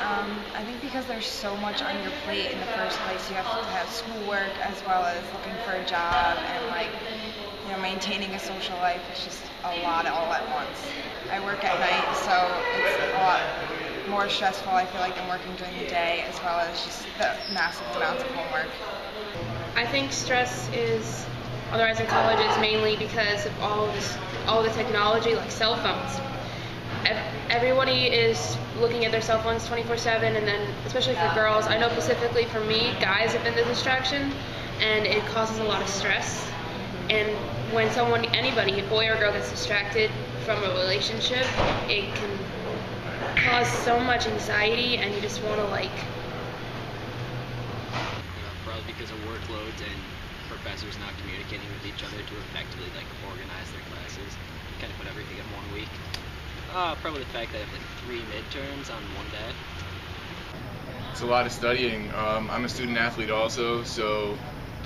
I think because there's so much on your plate in the first place, you have to have schoolwork as well as looking for a job and maintaining a social life. It's just a lot all at once. I work at night, so it's a lot more stressful, I feel like, than working during the day, as well as just the massive amounts of homework. I think stress is on the rise in colleges mainly because of all the technology, like cell phones. Everybody is looking at their cell phones 24/7, and then especially for girls, I know specifically for me, guys have been the distraction, and it causes a lot of stress. And when anybody, a boy or girl, gets distracted from a relationship, it can cause so much anxiety, and you just want to probably because of workloads and professors not communicating with each other to effectively organize their classes, kind of put everything in 1 week. Probably the fact that I have 3 midterms on one day. It's a lot of studying. I'm a student athlete also, so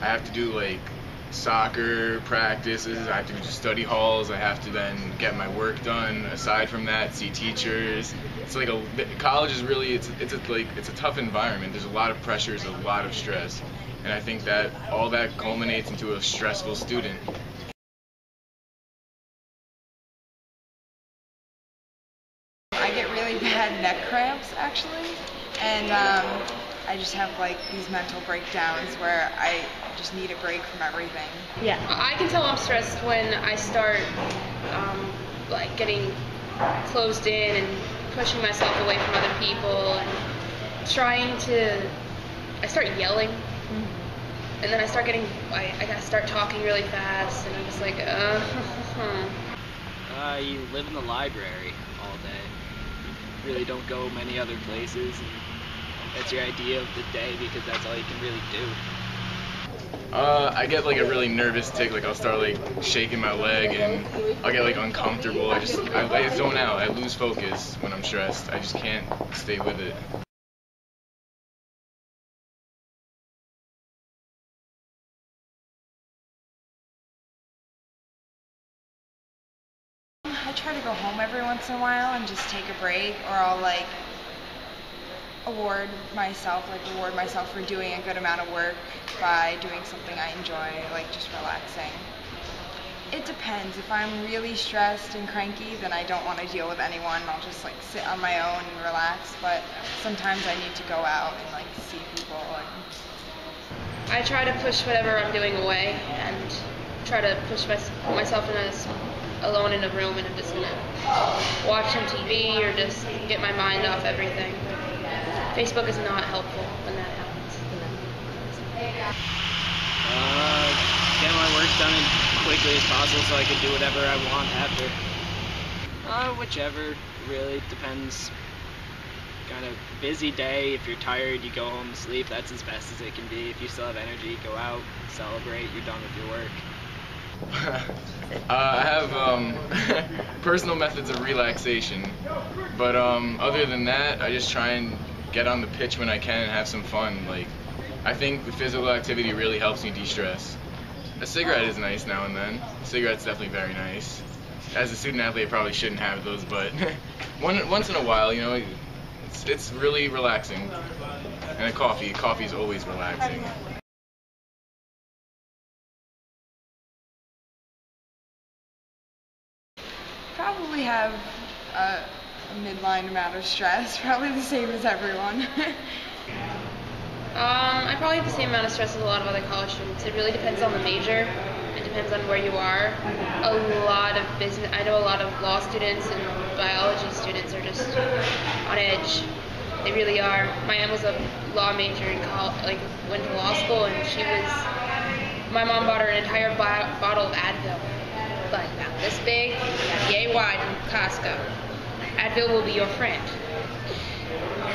I have to do soccer practices, I have to do study halls, I have to then get my work done. Aside from that, see teachers. It's college is really, it's a tough environment. There's a lot of pressures, a lot of stress, and I think that all that culminates into a stressful student. I get really bad neck cramps actually, and I just have these mental breakdowns where I just need a break from everything. Yeah, I can tell I'm stressed when I start getting closed in and pushing myself away from other people and I start yelling, and then I start talking really fast, and I'm just You live in the library all day. Really don't go many other places, and that's your idea of the day because that's all you can really do. I get a really nervous tic, I'll start shaking my leg and I'll get uncomfortable. I zone out. I lose focus when I'm stressed. I just can't stay with it. I try to go home every once in a while and just take a break, or I'll reward myself for doing a good amount of work by doing something I enjoy, just relaxing. It depends. If I'm really stressed and cranky, then I don't want to deal with anyone. I'll just sit on my own and relax, but sometimes I need to go out and see people. I try to push whatever I'm doing away and try to push myself alone in a room, and I'm just gonna watch some TV or just get my mind off everything. Facebook is not helpful when that happens. Get my work done as quickly as possible so I can do whatever I want after. Whichever, really depends. Kind of busy day, if you're tired, you go home, sleep, that's as best as it can be. If you still have energy, go out, celebrate, you're done with your work. I have personal methods of relaxation, but other than that, I just try and get on the pitch when I can and have some fun. I think the physical activity really helps me de-stress. A cigarette is nice now and then. A cigarette's definitely very nice. As a student athlete, I probably shouldn't have those, but once in a while, it's really relaxing. And coffee is always relaxing. Probably have a midline amount of stress, probably the same as everyone. I probably have the same amount of stress as a lot of other college students. It really depends on the major. It depends on where you are. I know a lot of law students and biology students are just on edge. They really are. My aunt was a law major in college, went to law school, and my mom bought her an entire bottle of Advil, about this big, yay wide from Costco. Advil will be your friend.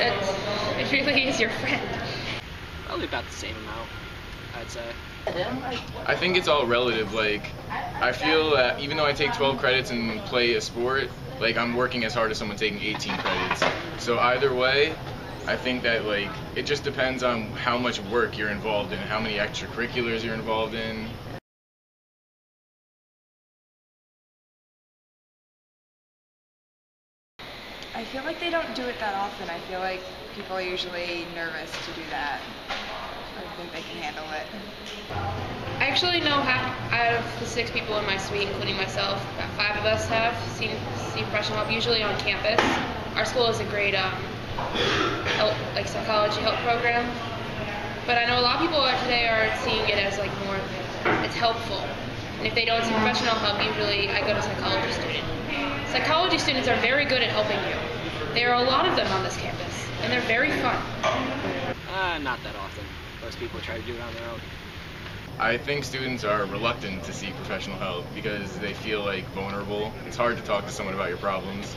It really is your friend. Probably about the same amount, I'd say. I think it's all relative. I feel that even though I take 12 credits and play a sport, I'm working as hard as someone taking 18 credits. So either way, I think that it just depends on how much work you're involved in, how many extracurriculars you're involved in. I I feel like they don't do it that often. I feel like people are usually nervous to do that. I don't think they can handle it. I actually know out of the 6 people in my suite, including myself, about 5 of us have seen professional help, usually on campus. Our school is a great psychology help program. But I know a lot of people today are seeing it as like more, it's helpful. And if they don't see professional help, usually I go to a psychology student. Psychology students are very good at helping you. There are a lot of them on this campus, and they're very fun. Not that often. Most people try to do it on their own. I think students are reluctant to seek professional help because they feel like vulnerable. It's hard to talk to someone about your problems.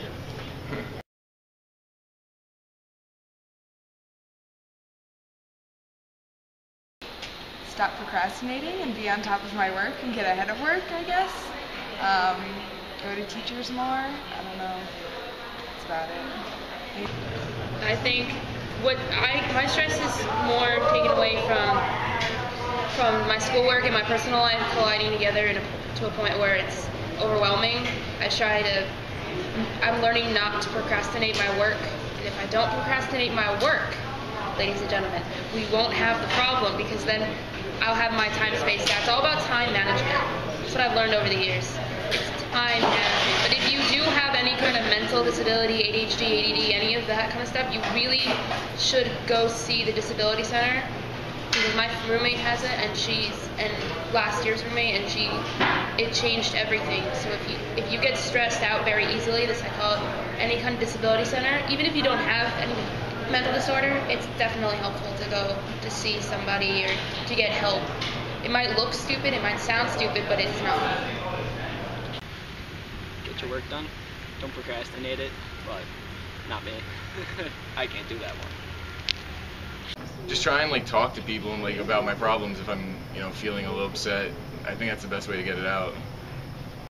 Stop procrastinating and be on top of my work and get ahead of work, I guess. Go to teachers more. I don't know. That's about it. I think my stress is more taken away from my schoolwork and my personal life colliding together to a point where it's overwhelming. I'm learning not to procrastinate my work, and if I don't procrastinate my work, ladies and gentlemen, we won't have the problem, because then I'll have my time spaced out. It's all about time management. That's what I've learned over the years. It's time management. But if you do have any kind of mental disability, ADHD, ADD, any of that kind of stuff, you really should go see the disability center. Because my roommate has it, and last year's roommate, and it changed everything. So if you get stressed out very easily, any kind of disability center, even if you don't have any mental disorder, it's definitely helpful to go to see somebody or to get help. It might look stupid, it might sound stupid, but it's not. Get your work done. Don't procrastinate it, but not me. I can't do that one. Just try and talk to people and about my problems if I'm feeling a little upset. I think that's the best way to get it out.